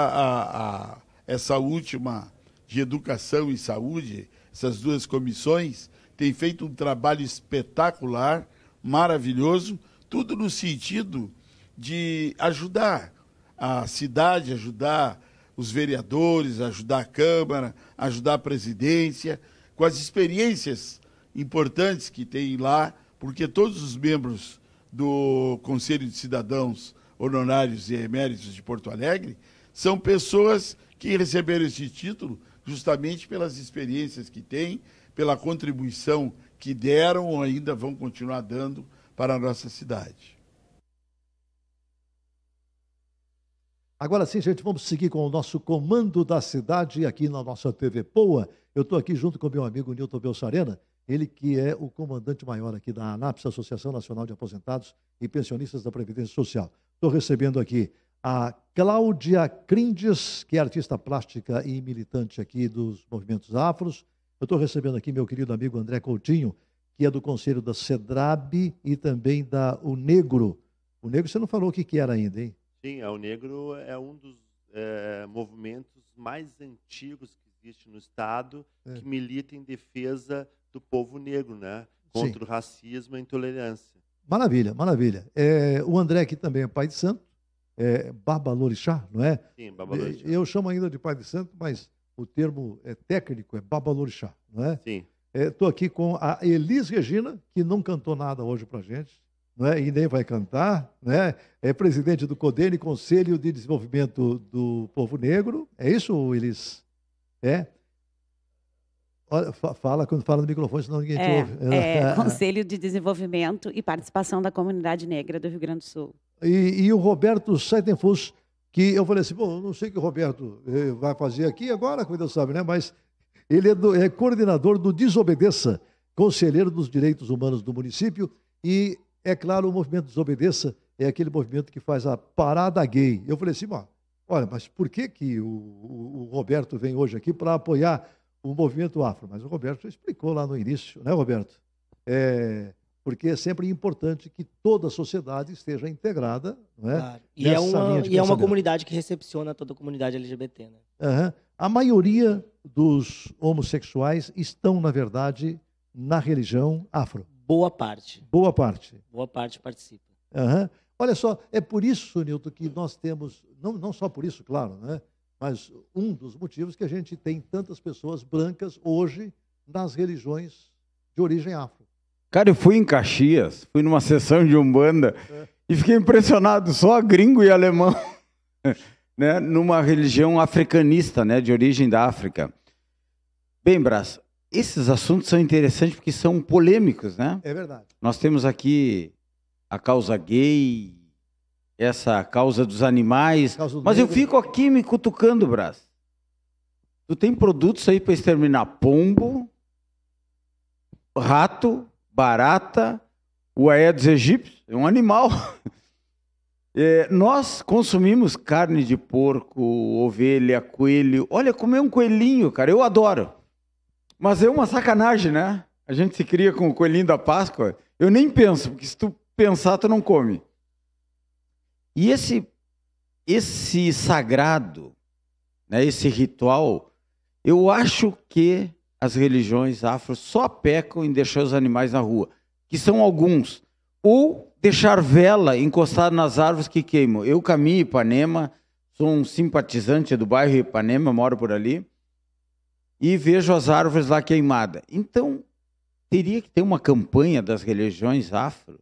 essa última de educação e saúde, essas duas comissões, têm feito um trabalho espetacular, maravilhoso, tudo no sentido de ajudar a cidade, ajudar os vereadores, ajudar a Câmara, ajudar a presidência, com as experiências importantes que tem lá, porque todos os membros do Conselho de Cidadãos Honorários e Eméritos de Porto Alegre são pessoas que receberam esse título justamente pelas experiências que têm, pela contribuição que deram ou ainda vão continuar dando para a nossa cidade. Agora sim, gente, vamos seguir com o nosso Comando da Cidade aqui na nossa TV Poa. Eu estou aqui junto com o meu amigo Nilton Belsarena, ele que é o comandante maior aqui da ANAPS, Associação Nacional de Aposentados e Pensionistas da Previdência Social. Estou recebendo aqui a Cláudia Crindes, que é artista plástica e militante aqui dos movimentos afros. Eu estou recebendo aqui meu querido amigo André Coutinho, que é do Conselho da CEDRAB e também da UNEGRO. O Negro você não falou o que era ainda, hein? Sim, a UNEGRO é um dos movimentos mais antigos que existe no Estado, que milita em defesa do povo negro, né? Contra o racismo e a intolerância. Maravilha, maravilha. O André aqui também é pai de santo, Babalorixá, não é? Sim, Babalorixá. Eu chamo ainda de pai de santo, mas o termo técnico é Babalorixá, não é? Sim. Estou aqui com a Elis Regina, que não cantou nada hoje para a gente, não é? E nem vai cantar, né? É presidente do CODENE, Conselho de Desenvolvimento do Povo Negro. É isso, Elis? Olha, fala quando fala no microfone, senão ninguém te ouve. Conselho de Desenvolvimento e Participação da Comunidade Negra do Rio Grande do Sul. E o Roberto Seitenfuss, que eu falei assim, bom, não sei o que o Roberto vai fazer aqui agora, como Deus sabe, né? Mas ele é coordenador do Desobedeça, conselheiro dos direitos humanos do município e, é claro, o movimento Desobedeça é aquele movimento que faz a parada gay. Eu falei assim, olha, mas por que o Roberto vem hoje aqui para apoiar o movimento afro? Mas o Roberto já explicou lá no início, né, Roberto? Porque é sempre importante que toda a sociedade esteja integrada, não é? Claro. E é uma comunidade que recepciona toda a comunidade LGBT, né? Uhum. A maioria dos homossexuais estão, na verdade, na religião afro. Boa parte. Boa parte. Boa parte participa. Uhum. Olha só, é por isso, Nilton, que nós temos, não só por isso, claro, né? Mas um dos motivos que a gente tem tantas pessoas brancas hoje nas religiões de origem afro. Cara, eu fui em Caxias, fui numa sessão de Umbanda e fiquei impressionado, só gringo e alemão, né? Numa religião africanista, né? De origem da África. Bem, Brás, esses assuntos são interessantes porque são polêmicos, né? É verdade. Nós temos aqui a causa gay, essa causa dos animais, mas eu fico aqui me cutucando, Brás. Tu tem produtos aí para exterminar pombo, rato, barata, o Aedes aegypti, é um animal. Nós consumimos carne de porco, ovelha, coelho. Olha, comer um coelhinho, cara, eu adoro. Mas é uma sacanagem, né? A gente se cria com o coelhinho da Páscoa. Eu nem penso, porque se tu pensar, tu não come. E esse sagrado, né, esse ritual, eu acho que as religiões afro só pecam em deixar os animais na rua, que são alguns, ou deixar vela encostada nas árvores que queimam. Eu caminho em Ipanema, sou um simpatizante do bairro Ipanema, moro por ali, e vejo as árvores lá queimadas. Então, teria que ter uma campanha das religiões afro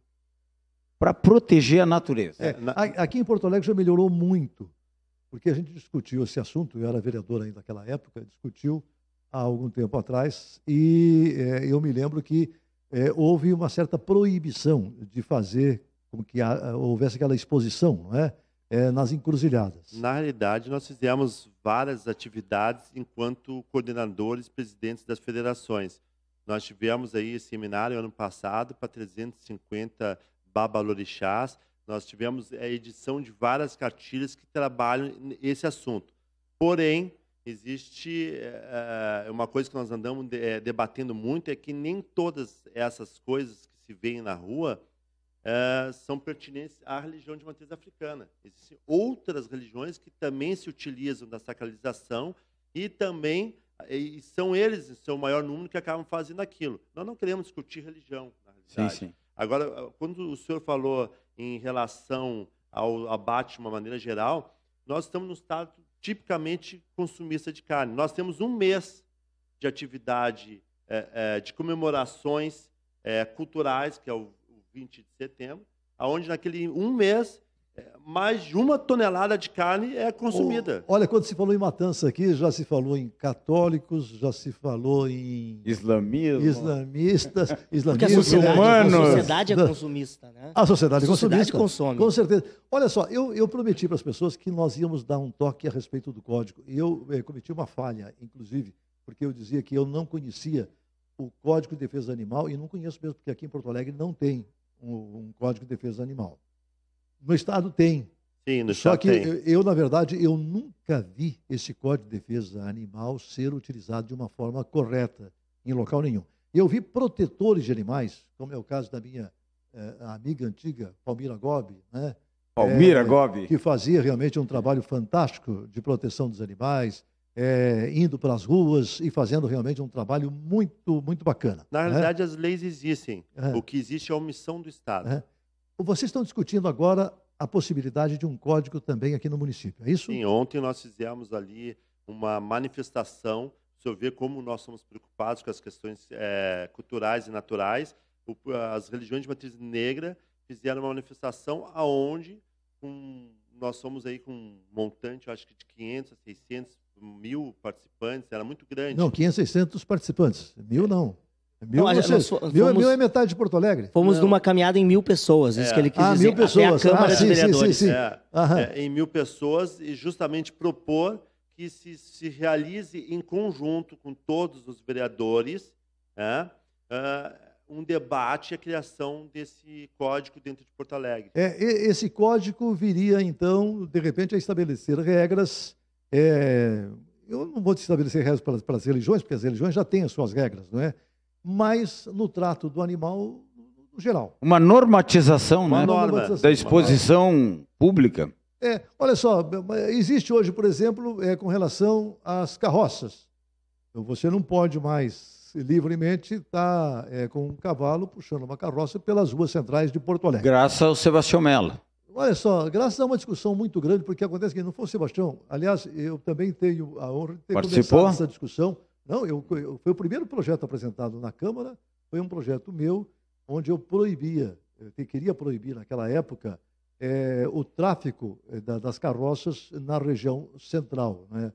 para proteger a natureza. Aqui em Porto Alegre já melhorou muito, porque a gente discutiu esse assunto, eu era vereador ainda naquela época, discutiu há algum tempo atrás, e eu me lembro que houve uma certa proibição de fazer com que houvesse aquela exposição, não é? Nas encruzilhadas. Na realidade, nós fizemos várias atividades enquanto coordenadores, presidentes das federações. Nós tivemos aí seminário ano passado para 350 babalorixás. Nós tivemos a edição de várias cartilhas que trabalham esse assunto. Porém, existe uma coisa que nós andamos debatendo muito, é que nem todas essas coisas que se veem na rua são pertinentes à religião de matriz africana. Existem outras religiões que também se utilizam da sacralização e também são eles, em seu maior número, que acabam fazendo aquilo. Nós não queremos discutir religião, na realidade. Sim, sim. Agora, quando o senhor falou em relação ao abate de uma maneira geral, nós estamos num estado tipicamente consumista de carne. Nós temos um mês de atividade de comemorações culturais, que é o 20 de setembro, onde naquele um mês mais de 1 tonelada de carne é consumida. Olha, quando se falou em matança aqui, já se falou em católicos, já se falou em islamistas, porque a sociedade é consumista, né? A sociedade consome. Com certeza. Olha só, eu prometi para as pessoas que nós íamos dar um toque a respeito do código. E eu cometi uma falha, inclusive, porque eu dizia que eu não conhecia o Código de Defesa Animal, e não conheço mesmo, porque aqui em Porto Alegre não tem um Código de Defesa Animal. No Estado tem. Sim, no Estado tem. Só que eu, na verdade, eu nunca vi esse Código de Defesa Animal ser utilizado de uma forma correta em local nenhum. Eu vi protetores de animais, como é o caso da minha amiga antiga, Palmira Gobi, né? Palmira Gobi. Que fazia realmente um trabalho fantástico de proteção dos animais, indo para as ruas e fazendo realmente um trabalho muito, muito bacana. Na realidade, as leis existem. O que existe é a omissão do Estado. Vocês estão discutindo agora a possibilidade de um código também aqui no município, é isso? Sim, ontem nós fizemos ali uma manifestação, o senhor vê como nós somos preocupados com as questões culturais e naturais. As religiões de matriz negra fizeram uma manifestação aonde nós somos aí com um montante, acho que de 500 a 600 mil participantes, era muito grande. Não, 500, 600 participantes, 1000 não. Mil é metade de Porto Alegre. Fomos numa caminhada em 1000 pessoas, isso que ele quis dizer. 1000 pessoas. Até a Câmara de Vereadores. Sim. Em 1000 pessoas, e justamente propor que se realize em conjunto com todos os vereadores um debate e a criação desse código dentro de Porto Alegre. Esse código viria, então, de repente, a estabelecer regras. Eu não vou estabelecer regras para as religiões, porque as religiões já têm as suas regras, não é? Mas no trato do animal no geral. Uma normatização, né? Da exposição pública. Olha só, existe hoje, por exemplo, com relação às carroças. Você não pode mais livremente estar com um cavalo puxando uma carroça pelas ruas centrais de Porto Alegre. Graças ao Sebastião Mello. Olha só, graças a uma discussão muito grande, porque acontece que não foi o Sebastião. Aliás, eu também tenho a honra de ter começado essa discussão. Não, foi o primeiro projeto apresentado na Câmara, foi um projeto meu, onde eu queria proibir naquela época o tráfico das carroças na região central, né?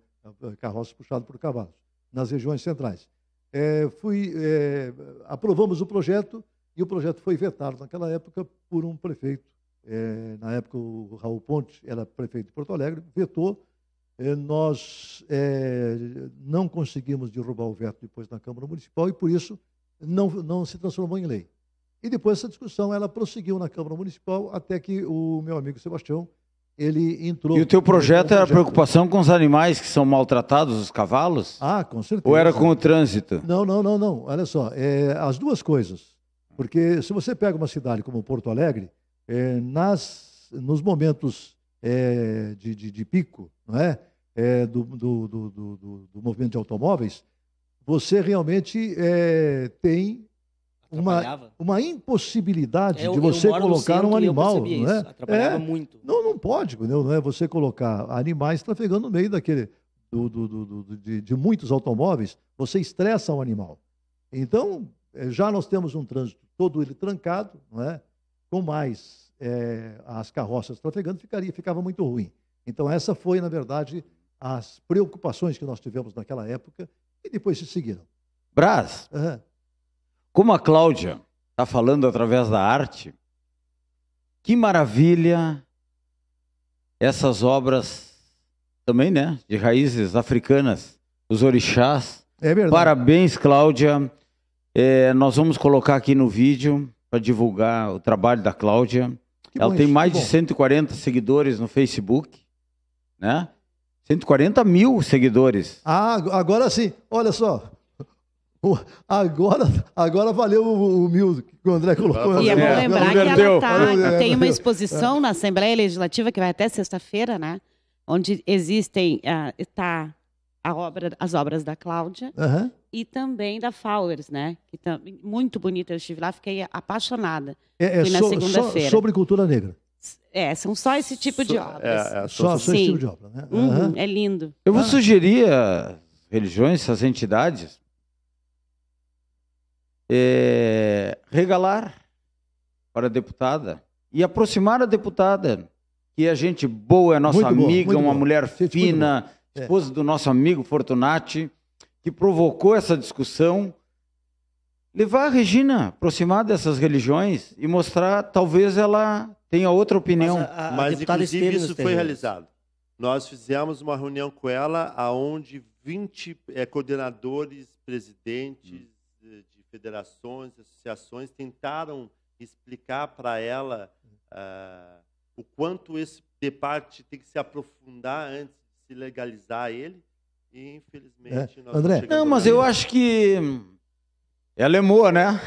Carroças puxadas por cavalos, nas regiões centrais. Aprovamos o projeto, e o projeto foi vetado naquela época por um prefeito. Na época, o Raul Ponte era prefeito de Porto Alegre, vetou. Nós não conseguimos derrubar o veto depois na Câmara Municipal e, por isso, não se transformou em lei. E depois essa discussão ela prosseguiu na Câmara Municipal até que o meu amigo Sebastião ele entrou... E o teu projeto era a preocupação com os animais que são maltratados, os cavalos? Ah, com certeza. Ou era com o trânsito? Não. Olha só, as duas coisas. Porque se você pega uma cidade como Porto Alegre, nas nos momentos de pico, não é? Do movimento de automóveis, você realmente tem uma impossibilidade de você colocar um animal. Não é? Atrapalhava muito. Não pode, não é você colocar animais trafegando no meio daquele de muitos automóveis, você estressa o animal. Então, já nós temos um trânsito todo ele trancado, não é? Com mais as carroças trafegando, ficava muito ruim. Então, essa foi, na verdade, as preocupações que nós tivemos naquela época e depois se seguiram. Brás, como a Cláudia está falando através da arte, que maravilha essas obras também, né, de raízes africanas, os orixás. É verdade. Parabéns, Cláudia. Nós vamos colocar aqui no vídeo para divulgar o trabalho da Cláudia. Ela tem mais de 140 seguidores no Facebook, né? 140 mil seguidores. Agora sim. Olha só. Agora valeu o mil que o André colocou. E é bom lembrar que ela tem uma exposição na Assembleia Legislativa que vai até sexta-feira, né? Onde existem as obras da Cláudia e também da Fowers, né? Que muito bonita. Eu estive lá, fiquei apaixonada. Fui na segunda-feira. Sobre cultura negra. São só esse tipo de obras. Só esse tipo de obra, né? É lindo. Eu vou sugerir às religiões, às entidades, regalar para a deputada e aproximar a deputada, que é gente boa, é nossa amiga, uma mulher fina, esposa do nosso amigo Fortunati, que provocou essa discussão. Levar a Regina, aproximar dessas religiões e mostrar, talvez ela tenha outra opinião. Mas inclusive, isso foi realizado. Nós fizemos uma reunião com ela, onde 20 coordenadores, presidentes de federações, associações, tentaram explicar para ela o quanto esse debate tem que se aprofundar antes de se legalizar ele. E, infelizmente, nós André, não, mas eu acho que ela é boa, né?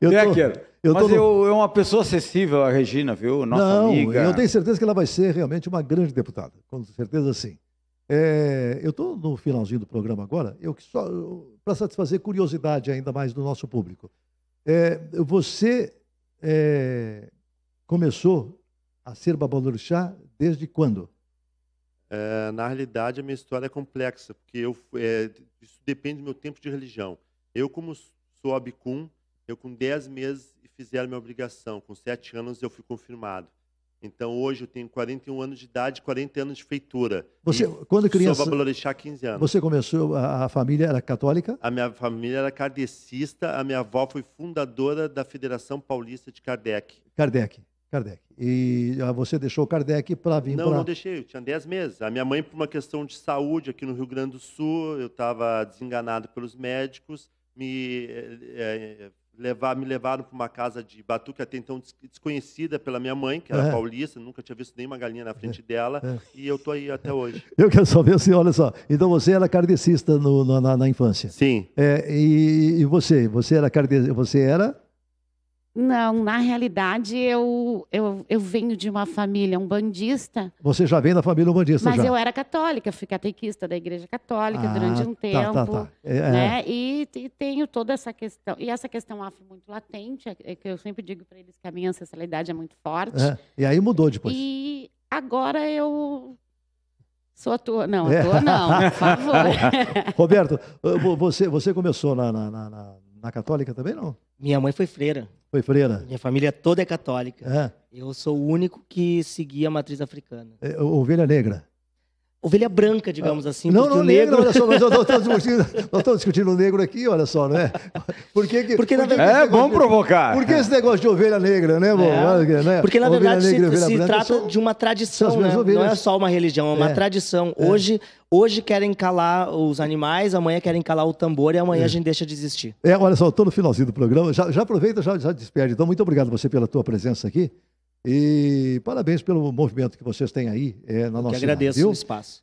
Mas é uma pessoa acessível, a Regina, viu? Nossa amiga. Eu tenho certeza que ela vai ser realmente uma grande deputada. Com certeza, sim. Eu estou no finalzinho do programa agora, para satisfazer curiosidade ainda mais do nosso público. Você começou a ser babalorixá desde quando? Na realidade, a minha história é complexa, porque isso depende do meu tempo de religião. Eu, como sou abicum, com 10 meses fizeram minha obrigação. Com 7 anos eu fui confirmado. Então, hoje eu tenho 41 anos de idade, 40 anos de feitura. Você, quando criança, sou babalorixá há 15 anos. Você começou, a família era católica? A minha família era kardecista, a minha avó foi fundadora da Federação Paulista de Kardec. Kardec. E você deixou Kardec para vir para... Não deixei, eu tinha 10 meses. A minha mãe, por uma questão de saúde aqui no Rio Grande do Sul, eu estava desenganado pelos médicos, me levaram para uma casa de batuque até então desconhecida pela minha mãe, que era paulista, nunca tinha visto nenhuma galinha na frente dela, e eu estou aí até hoje. Eu quero só ver assim, olha só, então você era kardecista na infância? Sim. E você? Você era kardecista? Você era... Não, na realidade, eu venho de uma família umbandista. Você já vem da família umbandista, mas eu era católica, fui catequista da Igreja Católica durante um tempo. Né? E tenho toda essa questão. E essa questão afro muito latente, que eu sempre digo para eles que a minha ancestralidade é muito forte. E aí mudou depois. E agora eu... Sou ator. Não, ator não, por favor. Roberto, você começou na católica também, não? Minha mãe foi freira. Foi freira? Minha família toda é católica. Eu sou o único que seguia a matriz africana. Ovelha negra? Ovelha branca, digamos assim. Não, o negro, olha só, nós estamos discutindo o negro aqui, olha só, não é? Porque na verdade, vamos provocar. Por que esse negócio de ovelha negra, né, né? Porque na verdade se trata de uma tradição, né? Não é só uma religião, é uma tradição. Hoje querem calar os animais, amanhã querem calar o tambor e amanhã a gente deixa de existir. Olha só, estou no finalzinho do programa, já aproveita, já despede. Então, muito obrigado você pela tua presença aqui. E parabéns pelo movimento que vocês têm aí na nossa cidade. Agradeço o espaço.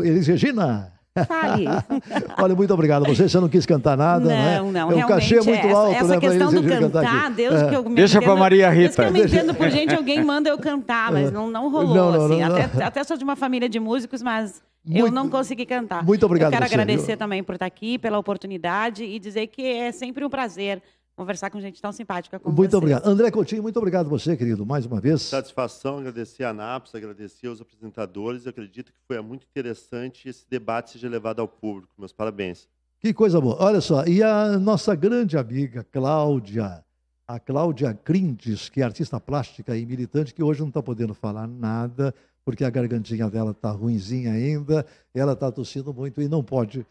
Elis Regina. Fale. Olha, muito obrigado. Você não quis cantar nada, não, O cachê é muito alto, essa questão do cantar, Deus que eu me Deixa para Maria Rita. Deus que eu me entendo por gente, alguém manda eu cantar, mas não rolou. Não. Até sou de uma família de músicos, mas eu não consegui cantar. Muito obrigado. Eu quero agradecer também por estar aqui, pela oportunidade e dizer que é sempre um prazer conversar com gente tão simpática como Muito vocês. obrigado. André Coutinho, muito obrigado a você, querido, mais uma vez. Satisfação, agradecer a ANAPS, agradecer aos apresentadores. Eu acredito que foi muito interessante esse debate seja levado ao público. Meus parabéns. Que coisa boa. Olha só, e a nossa grande amiga Cláudia, a Cláudia Crindes, que é artista plástica e militante, que hoje não está podendo falar nada, porque a gargantinha dela está ruinzinha ainda, ela está tossindo muito e não pode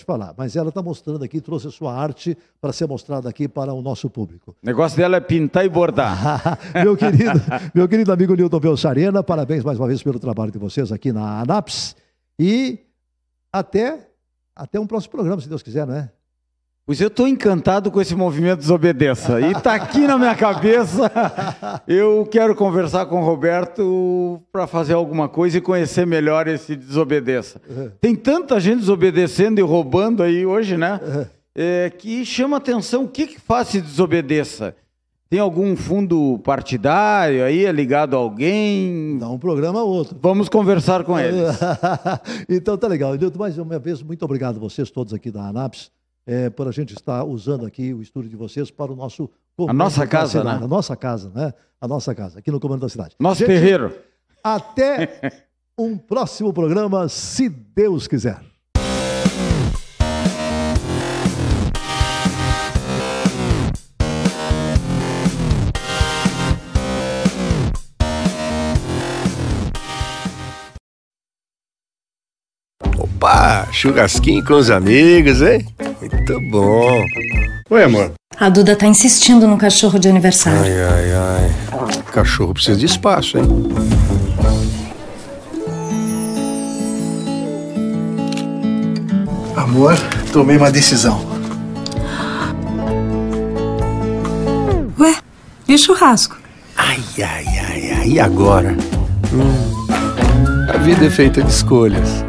falar. Mas ela está mostrando aqui, trouxe a sua arte para ser mostrada aqui para o nosso público. O negócio dela é pintar e bordar. meu querido amigo Nilton Belcharena, parabéns mais uma vez pelo trabalho de vocês aqui na ANAPS. E até um próximo programa, se Deus quiser, não é? Pois eu estou encantado com esse movimento Desobedeça. E está aqui na minha cabeça. Eu quero conversar com o Roberto para fazer alguma coisa e conhecer melhor esse Desobedeça. Tem tanta gente desobedecendo e roubando aí hoje, né? Que chama atenção. O que faz se Desobedeça? Tem algum fundo partidário aí, é ligado a alguém? Dá um programa ou outro. Vamos conversar com eles. Então tá legal. Mais uma vez, muito obrigado a vocês todos aqui da ANAPS. Por a gente estar usando aqui o estúdio de vocês para o nosso comando. A nossa casa, né? A nossa casa, né? A nossa casa, aqui no comando da cidade. Nosso terreiro. Até um próximo programa, se Deus quiser. Opa, churrasquinho com os amigos, hein? Muito bom. Oi, amor. A Duda tá insistindo no cachorro de aniversário. Ai. O cachorro precisa de espaço, hein? Amor, tomei uma decisão. Ué, e o churrasco? Ai. E agora? A vida é feita de escolhas.